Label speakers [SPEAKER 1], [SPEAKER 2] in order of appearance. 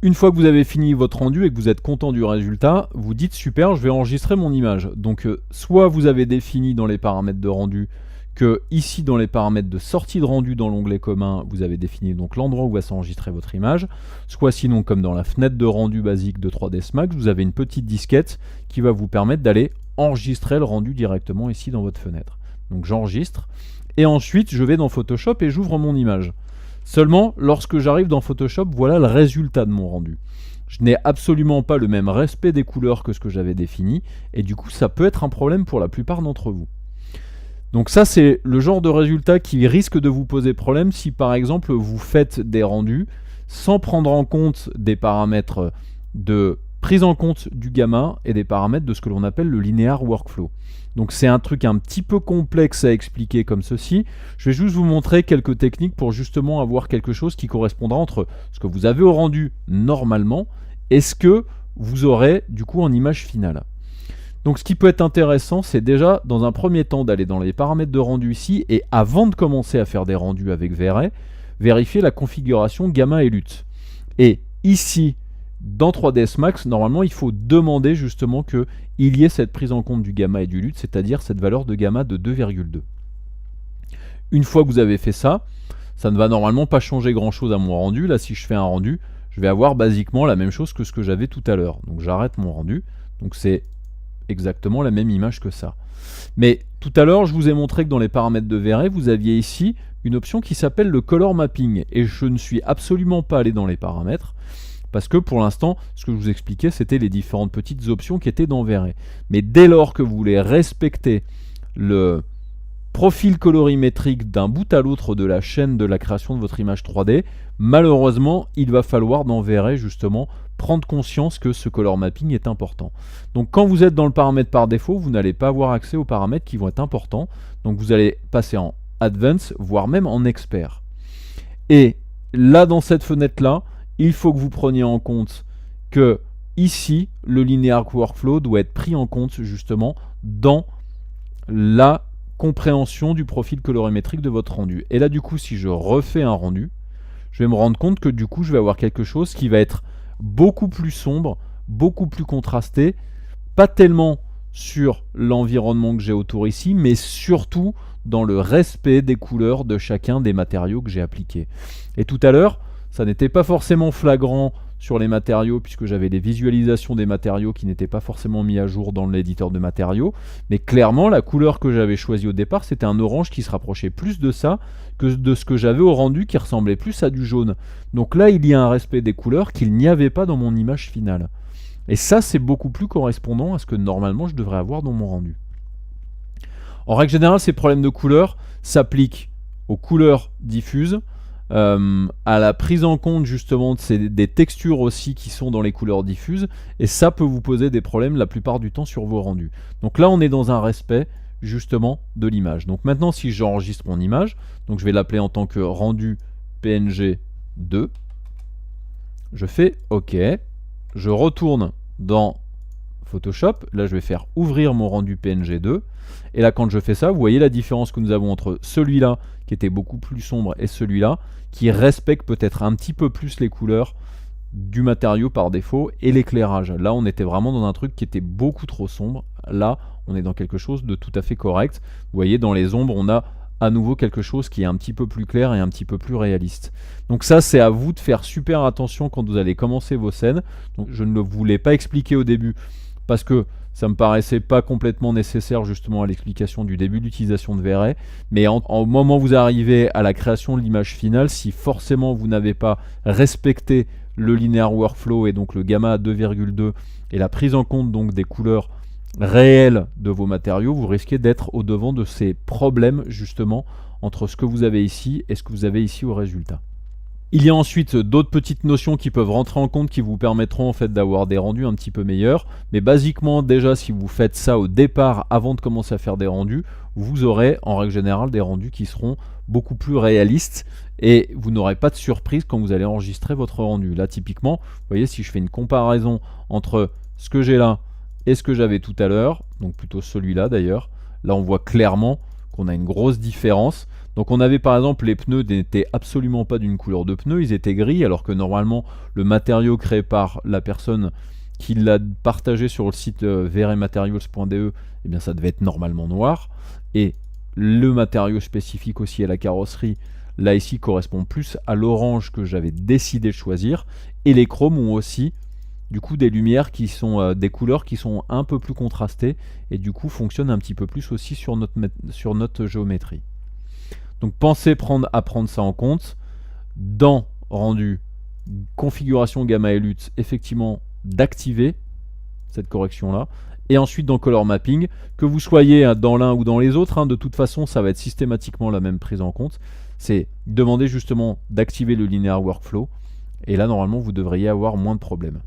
[SPEAKER 1] Une fois que vous avez fini votre rendu et que vous êtes content du résultat, vous dites super, je vais enregistrer mon image. Donc soit vous avez défini dans les paramètres de rendu que ici dans les paramètres de sortie de rendu dans l'onglet commun, vous avez défini donc l'endroit où va s'enregistrer votre image, soit sinon comme dans la fenêtre de rendu basique de 3ds Max, vous avez une petite disquette qui va vous permettre d'aller enregistrer le rendu directement ici dans votre fenêtre. Donc j'enregistre et ensuite je vais dans Photoshop et j'ouvre mon image. Seulement, lorsque j'arrive dans Photoshop, voilà le résultat de mon rendu. Je n'ai absolument pas le même respect des couleurs que ce que j'avais défini, et du coup, ça peut être un problème pour la plupart d'entre vous. Donc ça, c'est le genre de résultat qui risque de vous poser problème si, par exemple, vous faites des rendus sans prendre en compte des paramètres de prise en compte du gamma et des paramètres de ce que l'on appelle le linear workflow. Donc c'est un truc un petit peu complexe à expliquer comme ceci. Je vais juste vous montrer quelques techniques pour justement avoir quelque chose qui correspondra entre ce que vous avez au rendu normalement et ce que vous aurez du coup en image finale. Donc ce qui peut être intéressant, c'est déjà dans un premier temps d'aller dans les paramètres de rendu ici et avant de commencer à faire des rendus avec V-Ray, vérifier la configuration gamma et LUT. Et ici, dans 3ds Max, normalement, il faut demander justement qu'il y ait cette prise en compte du gamma et du LUT, c'est-à-dire cette valeur de gamma de 2,2. Une fois que vous avez fait ça, ça ne va normalement pas changer grand-chose à mon rendu. Là, si je fais un rendu, je vais avoir basiquement la même chose que ce que j'avais tout à l'heure. Donc j'arrête mon rendu. Donc c'est exactement la même image que ça. Mais tout à l'heure, je vous ai montré que dans les paramètres de V-Ray, vous aviez ici une option qui s'appelle le color mapping. Et je ne suis absolument pas allé dans les paramètres. Parce que pour l'instant, ce que je vous expliquais, c'était les différentes petites options qui étaient dans V-Ray. Mais dès lors que vous voulez respecter le profil colorimétrique d'un bout à l'autre de la chaîne de la création de votre image 3D, malheureusement, il va falloir dans V-Ray justement prendre conscience que ce color mapping est important. Donc quand vous êtes dans le paramètre par défaut, vous n'allez pas avoir accès aux paramètres qui vont être importants. Donc vous allez passer en Advanced, voire même en Expert. Et là, dans cette fenêtre-là, il faut que vous preniez en compte que ici, le linear workflow doit être pris en compte justement dans la compréhension du profil colorimétrique de votre rendu. Et là, du coup, si je refais un rendu, je vais me rendre compte que du coup, je vais avoir quelque chose qui va être beaucoup plus sombre, beaucoup plus contrasté, pas tellement sur l'environnement que j'ai autour ici, mais surtout dans le respect des couleurs de chacun des matériaux que j'ai appliqués. Et tout à l'heure, ça n'était pas forcément flagrant sur les matériaux puisque j'avais les visualisations des matériaux qui n'étaient pas forcément mis à jour dans l'éditeur de matériaux. Mais clairement, la couleur que j'avais choisie au départ, c'était un orange qui se rapprochait plus de ça que de ce que j'avais au rendu qui ressemblait plus à du jaune. Donc là, il y a un respect des couleurs qu'il n'y avait pas dans mon image finale. Et ça, c'est beaucoup plus correspondant à ce que normalement je devrais avoir dans mon rendu. En règle générale, ces problèmes de couleurs s'appliquent aux couleurs diffuses, à la prise en compte justement des textures aussi qui sont dans les couleurs diffuses, et ça peut vous poser des problèmes la plupart du temps sur vos rendus. Donc là on est dans un respect justement de l'image. Donc maintenant si j'enregistre mon image, donc je vais l'appeler en tant que rendu PNG 2, je fais OK, je retourne dans Photoshop, là je vais faire ouvrir mon rendu PNG 2, et là quand je fais ça, vous voyez la différence que nous avons entre celui-là qui était beaucoup plus sombre et celui-là qui respecte peut-être un petit peu plus les couleurs du matériau par défaut et l'éclairage. Là on était vraiment dans un truc qui était beaucoup trop sombre, là on est dans quelque chose de tout à fait correct. Vous voyez dans les ombres on a à nouveau quelque chose qui est un petit peu plus clair et un petit peu plus réaliste. Donc ça c'est à vous de faire super attention quand vous allez commencer vos scènes. Donc je ne vous l'ai pas expliqué au début parce que ça me paraissait pas complètement nécessaire justement à l'explication du début d'utilisation de V-Ray, mais au moment où vous arrivez à la création de l'image finale, si forcément vous n'avez pas respecté le linear workflow et donc le gamma à 2,2 et la prise en compte donc des couleurs réelles de vos matériaux, vous risquez d'être au devant de ces problèmes justement entre ce que vous avez ici et ce que vous avez ici au résultat. Il y a ensuite d'autres petites notions qui peuvent rentrer en compte qui vous permettront en fait d'avoir des rendus un petit peu meilleurs. Mais basiquement déjà si vous faites ça au départ avant de commencer à faire des rendus, vous aurez en règle générale des rendus qui seront beaucoup plus réalistes et vous n'aurez pas de surprise quand vous allez enregistrer votre rendu. Là typiquement, vous voyez si je fais une comparaison entre ce que j'ai là et ce que j'avais tout à l'heure, donc plutôt celui-là d'ailleurs, là on voit clairement qu'on a une grosse différence. Donc on avait par exemple les pneus n'étaient absolument pas d'une couleur de pneu, ils étaient gris, alors que normalement le matériau créé par la personne qui l'a partagé sur le site vrmaterials.de, eh bien ça devait être normalement noir. Et le matériau spécifique aussi à la carrosserie, là ici, correspond plus à l'orange que j'avais décidé de choisir. Et les chromes ont aussi du coup des lumières qui sont des couleurs qui sont un peu plus contrastées et du coup fonctionnent un petit peu plus aussi sur notre géométrie. Donc pensez à prendre ça en compte. Dans rendu configuration gamma et LUT, effectivement d'activer cette correction là. Et ensuite dans Color Mapping, que vous soyez dans l'un ou dans les autres, de toute façon ça va être systématiquement la même prise en compte. C'est demander justement d'activer le Linear Workflow. Et là normalement vous devriez avoir moins de problèmes.